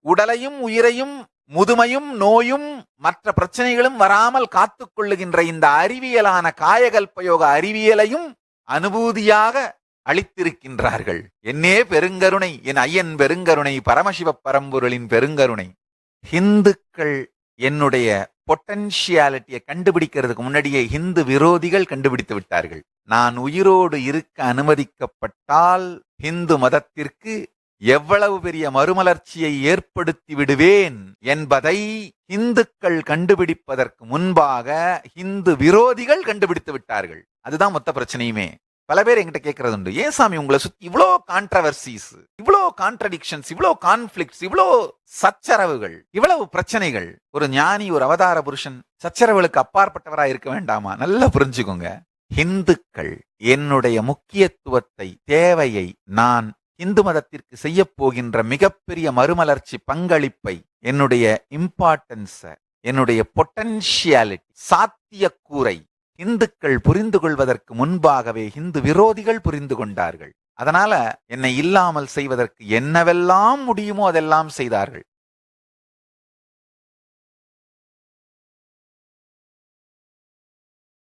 உடலையும் உயிரையும் முதுமையும் நோயும் மற்ற பிரச்சனைகளும் வராமல் காத்துக் கொள்ளுகின்ற இந்த அறிவியலான காயகல்பயோக அறிவியலையும் அனுபூதியாக அளித்திருக்கின்றார்கள். என்னே பெருங்கருணை, என் ஐயன் பெருங்கருணை, பரமசிவ பரம்பொருளின் பெருங்கருணை. ஹிந்துக்கள் என்னுடைய பொட்டன்ஷியாலிட்டியை கண்டுபிடிக்கிறதுக்கு முன்னாடியே ஹிந்து விரோதிகள் கண்டுபிடித்து விட்டார்கள். நான் உயிரோடு இருக்க அனுமதிக்கப்பட்டால் ஹிந்து மதத்திற்கு எவ்வளவு பெரிய மறுமலர்ச்சியை ஏற்படுத்தி விடுவேன் என்பதை இந்துக்கள் கண்டுபிடிப்பதற்கு முன்பாக இந்து விரோதிகள் கண்டுபிடித்து விட்டார்கள். அதுதான் மொத்த பிரச்சனையுமே. பல பேர் என்கிட்ட கேட்கறது உண்டு, ஏன் சாமி உங்களை சுத்தி இவ்வளோ கான்ட்ரவர்சிஸ், இவ்வளோ கான்ட்ரடிக்ஷன்ஸ், இவ்வளோ கான்ஃபிளிக்ட்ஸ், இவ்வளோ சச்சரவுகள், இவ்வளவு பிரச்சனைகள்? ஒரு ஞானி, ஒரு அவதார புருஷன் சச்சரவுகளுக்கு அப்பாற்பட்டவரா இருக்க வேண்டாமா? நல்லா புரிஞ்சுக்கோங்க. இந்துக்கள் என்னுடைய முக்கியத்துவத்தை, தேவையை, நான் இந்து மதத்திற்கு செய்ய போகின்ற மிகப்பெரிய மறுமலர்ச்சி பங்களிப்பை, என்னுடைய இம்பார்ட்டன்ஸ, என்னுடைய பொட்டன்ஷியாலிட்டி, சாத்தியக்கூறை இந்துக்கள் புரிந்து கொள்வதற்கு முன்பாகவே இந்து விரோதிகள் புரிந்து கொண்டார்கள். அதனால என்னை இல்லாமல் செய்வதற்கு என்னவெல்லாம் முடியுமோ அதெல்லாம் செய்தார்கள்.